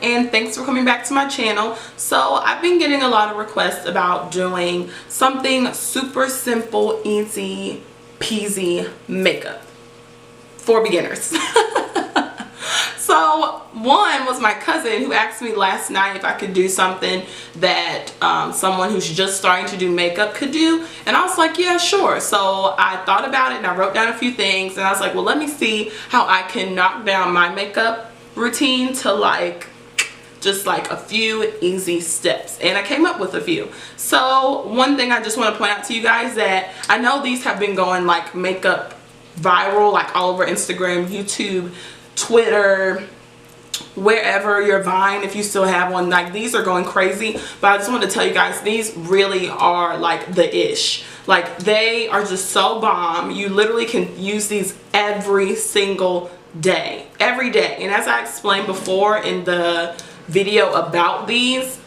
And thanks for coming back to my channel. So I've been getting a lot of requests about doing something super simple, easy peasy makeup for beginners. So one was my cousin who asked me last night if I could do something that someone who's just starting to do makeup could do, and I was like, yeah, sure. So I thought about it and I wrote down a few things, and I was like, well, let me see how I can knock down my makeup routine to like just like a few easy steps, and I came up with a few. So one thing I just want to point out to you guys, that I know these have been going like makeup viral like all over Instagram, YouTube, Twitter, wherever, your Vine if you still have one. Like these are going crazy, but I just want to tell you guys, these really are like the ish. Like they are just so bomb. You literally can use these every single day, every day. And as I explained before in the video about these,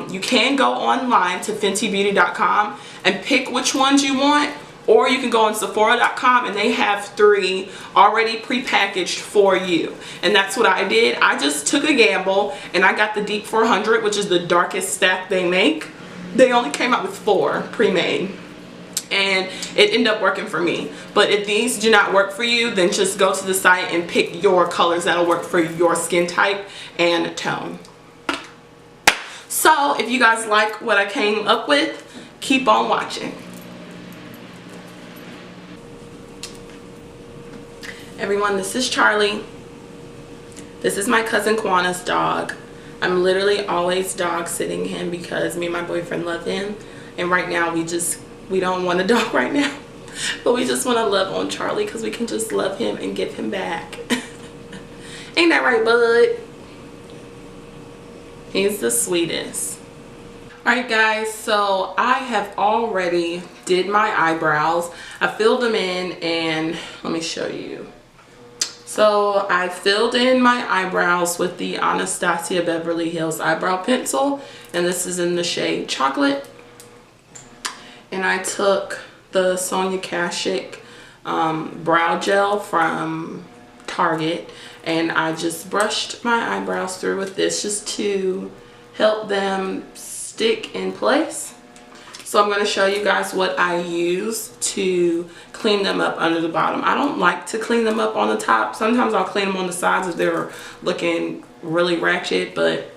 you can go online to fentybeauty.com and pick which ones you want, or you can go on sephora.com and they have 3 already pre-packaged for you. And that's what I did. I just took a gamble and I got the Deep 400, which is the darkest stack they make. They only came out with 4 pre-made, and it ended up working for me. But if these do not work for you, then just go to the site and pick your colors that'll work for your skin type and tone. So if you guys like what I came up with, keep on watching. Everyone, this is Charlie. This is my cousin Quana's dog. I'm literally always dog sitting him because me and my boyfriend love him, and right now we don't want a dog right now, but we just want to love on Charlie because we can just love him and give him back. Ain't that right, bud? He's the sweetest. Alright guys, so I have already did my eyebrows. I filled them in, and let me show you. So I filled in my eyebrows with the Anastasia Beverly Hills eyebrow pencil, and this is in the shade Chocolate. And I took the Sonia Kashuk brow gel from Target, and I just brushed my eyebrows through with this just to help them stick in place. So I'm going to show you guys what I use to clean them up under the bottom. I don't like to clean them up on the top. Sometimes I'll clean them on the sides if they're looking really ratchet, but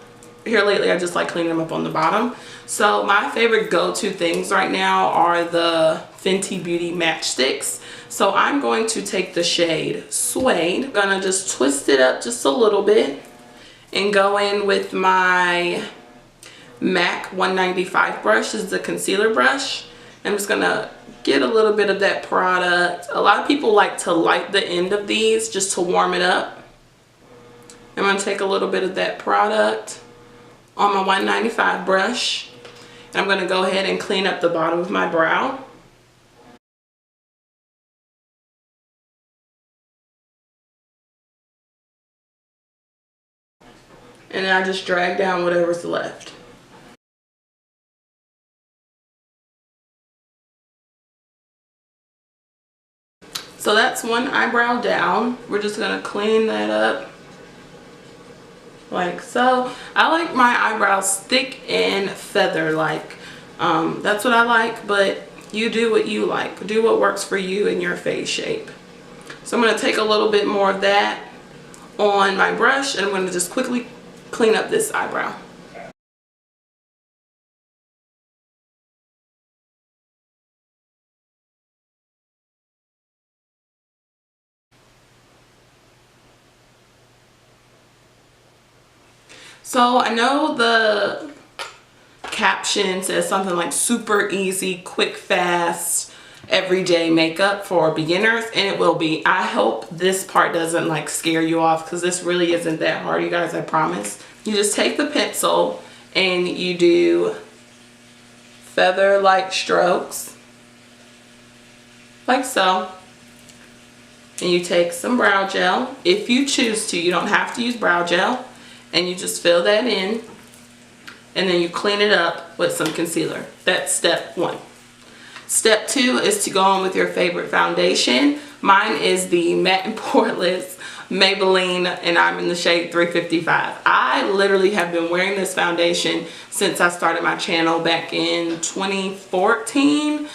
here lately I just like cleaning them up on the bottom. So my favorite go-to things right now are the Fenty Beauty matchsticks. So I'm going to take the shade Suede. I'm gonna just twist it up just a little bit and go in with my MAC 195 brush. This is the concealer brush. I'm just gonna get a little bit of that product. A lot of people like to light the end of these just to warm it up. I'm gonna take a little bit of that product on my 195 brush, and I'm gonna go ahead and clean up the bottom of my brow. And then I just drag down whatever's left. So that's one eyebrow down. We're just gonna clean that up like so. I like my eyebrows thick and feather-like. That's what I like, but you do what you like. Do what works for you and your face shape. So I'm gonna take a little bit more of that on my brush, and I'm gonna just quickly clean up this eyebrow. So I know the caption says something like super easy, quick, fast everyday makeup for beginners, and it will be. I hope this part doesn't like scare you off, because this really isn't that hard, you guys, I promise. You just take the pencil and you do feather like strokes like so, and you take some brow gel if you choose to. You don't have to use brow gel, and you just fill that in, and then you clean it up with some concealer. That's step one. Step two is to go on with your favorite foundation. Mine is the Matte and Poreless Maybelline, and I'm in the shade 355. I literally have been wearing this foundation since I started my channel back in 2014.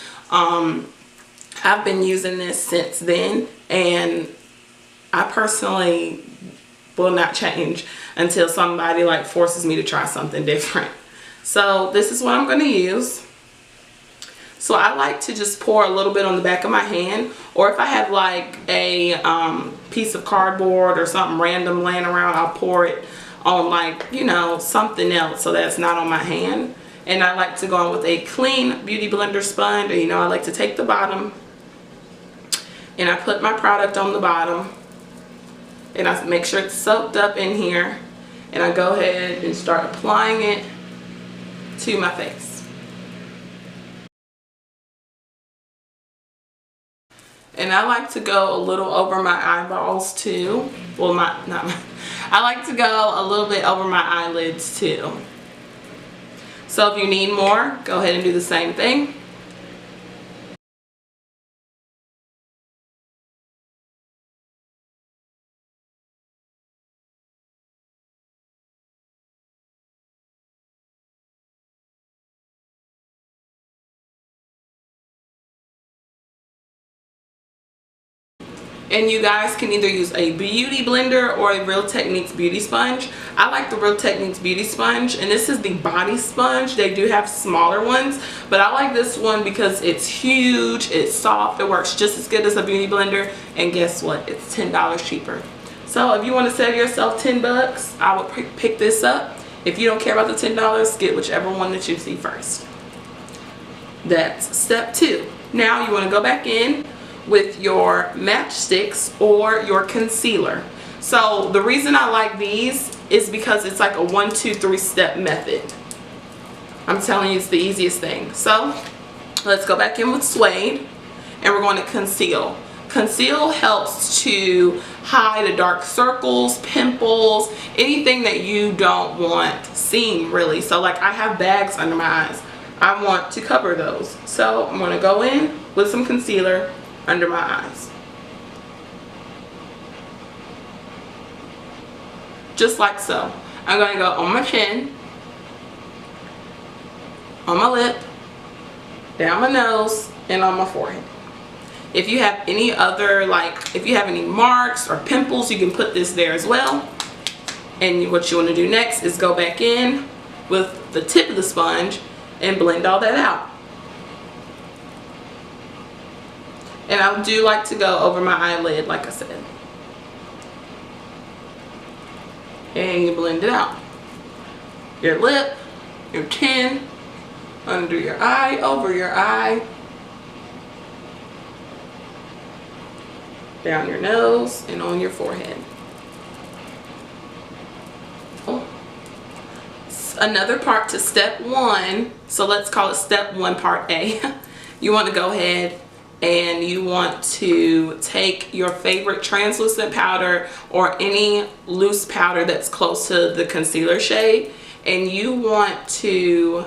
I've been using this since then, and I personally will not change until somebody like forces me to try something different. So this is what I'm going to use. So I like to just pour a little bit on the back of my hand, or if I have like a piece of cardboard or something random laying around, I'll pour it on, like, you know, something else so that's not on my hand. And I like to go on with a clean beauty blender sponge. You know, I like to take the bottom and I put my product on the bottom, and I make sure it's soaked up in here, and I go ahead and start applying it to my face. And I like to go a little over my eyeballs too. Well, I like to go a little bit over my eyelids too. So if you need more, go ahead and do the same thing. And you guys can either use a beauty blender or a Real Techniques beauty sponge. I like the Real Techniques beauty sponge, and this is the body sponge. They do have smaller ones, but I like this one because it's huge, it's soft, it works just as good as a beauty blender, and guess what? It's $10 cheaper. So if you want to save yourself 10 bucks, I would pick this up. If you don't care about the $10, get whichever one that you see first. That's step two. Now you want to go back in with your matchsticks or your concealer. So the reason I like these is because it's like a 1, 2, 3 step method. I'm telling you, it's the easiest thing. So let's go back in with Suede, and we're going to conceal. Conceal helps to hide the dark circles, pimples, anything that you don't want seen really. So like I have bags under my eyes, I want to cover those. So I'm going to go in with some concealer under my eyes, just like so. I'm going to go on my chin, on my lip, down my nose, and on my forehead. If you have any other, like if you have any marks or pimples, you can put this there as well. And what you want to do next is go back in with the tip of the sponge and blend all that out. And I do like to go over my eyelid, like I said. And you blend it out. Your lip, your chin, under your eye, over your eye, down your nose, and on your forehead. Another part to step one, so let's call it step one, part A. You want to go ahead and you want to take your favorite translucent powder or any loose powder that's close to the concealer shade, and you want to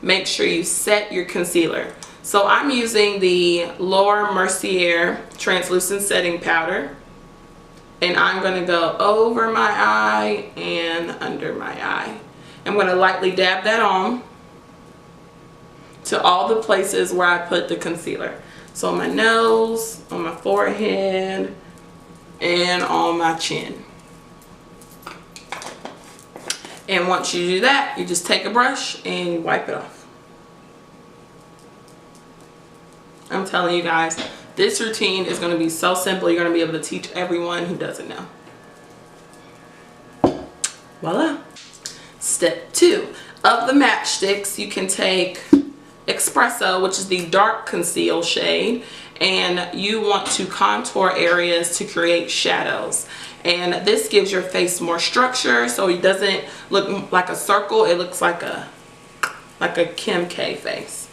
make sure you set your concealer. So I'm using the Mercier translucent setting powder, and I'm going to go over my eye and under my eye. I'm going to lightly dab that on to all the places where I put the concealer. So on my nose, on my forehead, and on my chin. And once you do that, you just take a brush and you wipe it off. I'm telling you guys, this routine is going to be so simple. You're going to be able to teach everyone who doesn't know. Voila. Step two. Of the matchsticks, you can take Espresso, which is the dark conceal shade, and you want to contour areas to create shadows. And this gives your face more structure, so it doesn't look like a circle, it looks like a Kim K face.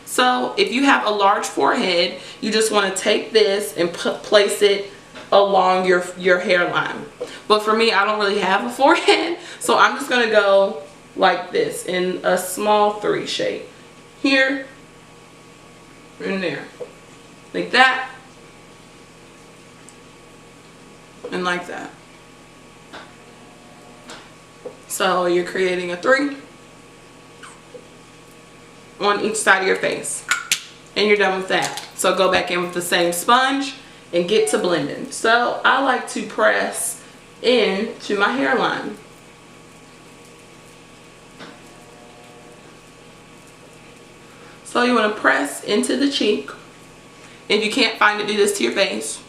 So if you have a large forehead, you just want to take this and place it along your hairline. But for me, I don't really have a forehead, so I'm just going to go like this in a small 3 shape. Here and there. Like that. And like that. So you're creating a 3 on each side of your face. And you're done with that. So go back in with the same sponge and get to blending. So I like to press into my hairline. So you want to press into the cheek. If you can't find it, do this to your face.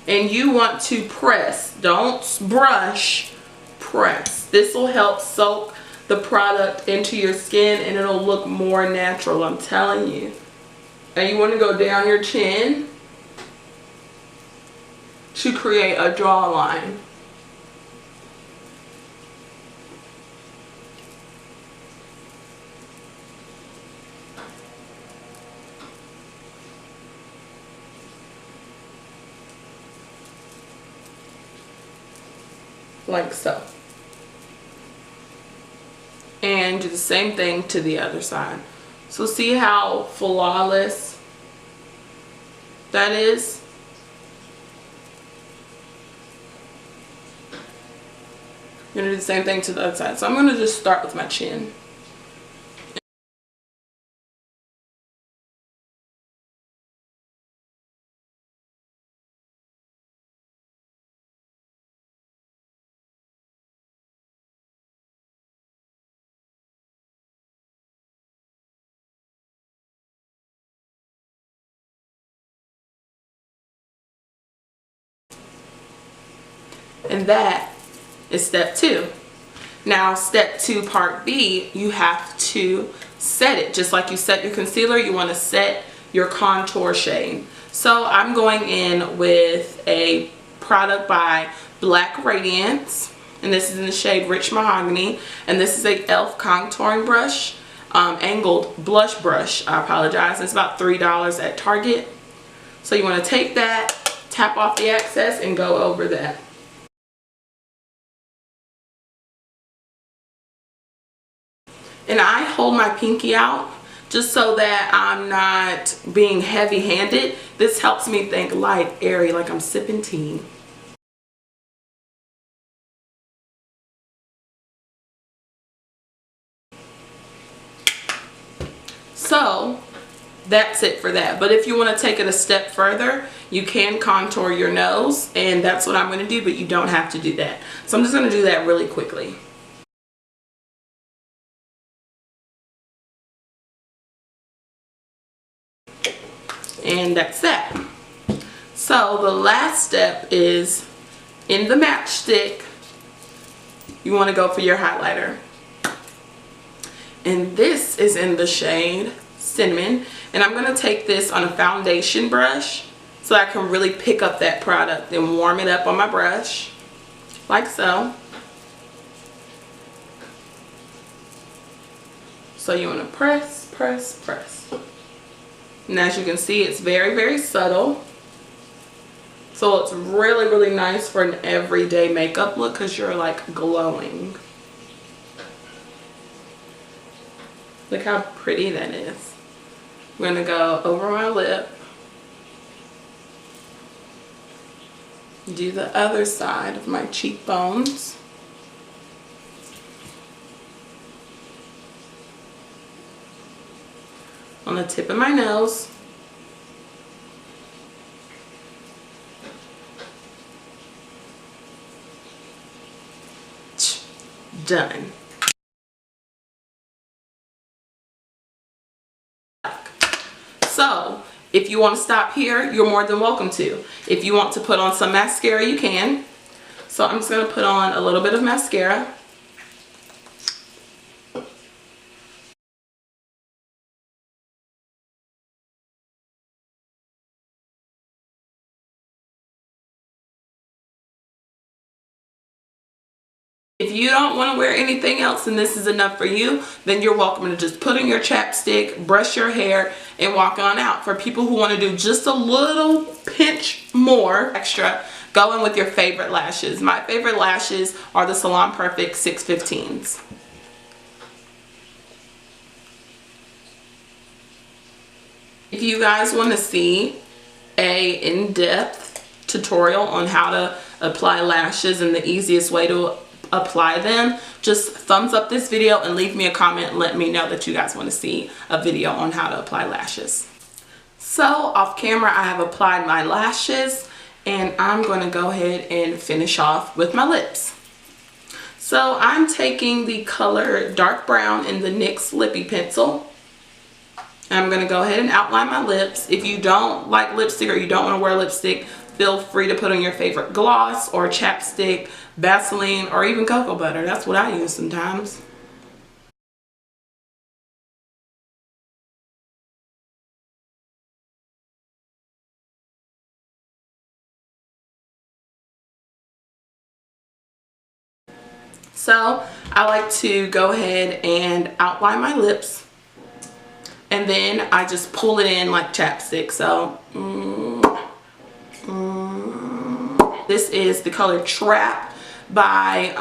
And you want to press, don't brush, press. This will help soak the product into your skin and it'll look more natural, I'm telling you. And you want to go down your chin to create a jawline. Like so. And do the same thing to the other side. So see how flawless that is? I'm going to do the same thing to the other side. So I'm going to just start with my chin. And that is step 2. Now step 2 part B, you have to set it. Just like you set your concealer, you want to set your contour shade. So I'm going in with a product by Black Radiance, and this is in the shade Rich Mahgony, and this is a e.l.f. contouring brush, angled blush brush, I apologize. It's about $3 at Target. So you want to take that, tap off the excess, and go over that. And I hold my pinky out just so that I'm not being heavy-handed. This helps me think light, airy, like I'm sipping tea. So that's it for that. But if you want to take it a step further, you can contour your nose, and that's what I'm going to do, but you don't have to do that. So I'm just going to do that really quickly. And that's that. So the last step is in the matchstick, you want to go for your highlighter. And this is in the shade Cinnamon. And I'm going to take this on a foundation brush so I can really pick up that product and warm it up on my brush. Like so. So you want to press, press, press. And as you can see, it's very, very subtle. So it's really, really nice for an everyday makeup look because you're like glowing. Look how pretty that is. I'm going to go over my lip. Do the other side of my cheekbones. On the tip of my nose. Done. So if you want to stop here, you're more than welcome to. If you want to put on some mascara, you can. So I'm just going to put on a little bit of mascara. If you don't want to wear anything else and this is enough for you, then you're welcome to just put in your chapstick, brush your hair, and walk on out. For people who want to do just a little pinch more extra, go in with your favorite lashes. My favorite lashes are the Salon Perfect 615s. If you guys want to see a in-depth tutorial on how to apply lashes and the easiest way to apply them, just thumbs up this video and leave me a comment and let me know that you guys want to see a video on how to apply lashes. So off camera I have applied my lashes and I'm going to go ahead and finish off with my lips. So I'm taking the color dark brown in the NYX Lippy pencil. I'm going to go ahead and outline my lips. If you don't like lipstick or you don't want to wear lipstick, feel free to put on your favorite gloss or chapstick, Vaseline, or even cocoa butter. That's what I use sometimes. So I like to go ahead and outline my lips, and then I just pull it in like chapstick. So this is the color Trap by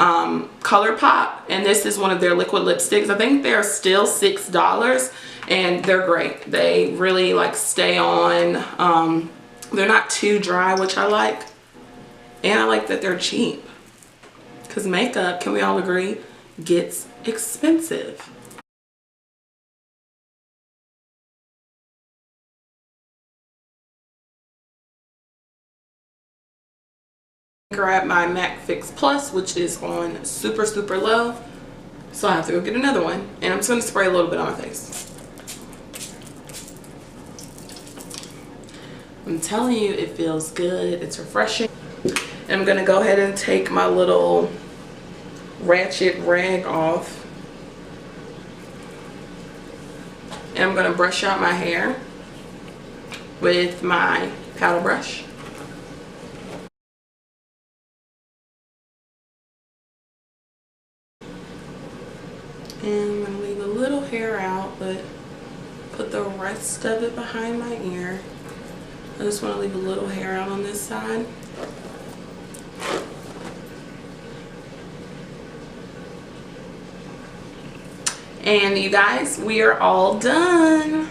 Colourpop, and this is one of their liquid lipsticks. I think they're still $6 and they're great. They really like stay on. They're not too dry, which I like, and I like that they're cheap, because makeup, can we all agree, gets expensive. Grab my MAC Fix Plus, which is on super low, so I have to go get another one, and I'm just going to spray a little bit on my face. I'm telling you, it feels good, it's refreshing. And I'm going to go ahead and take my little ratchet rag off, and I'm going to brush out my hair with my powder brush. And I'm going to leave a little hair out, but put the rest of it behind my ear. I just want to leave a little hair out on this side. And you guys, we are all done.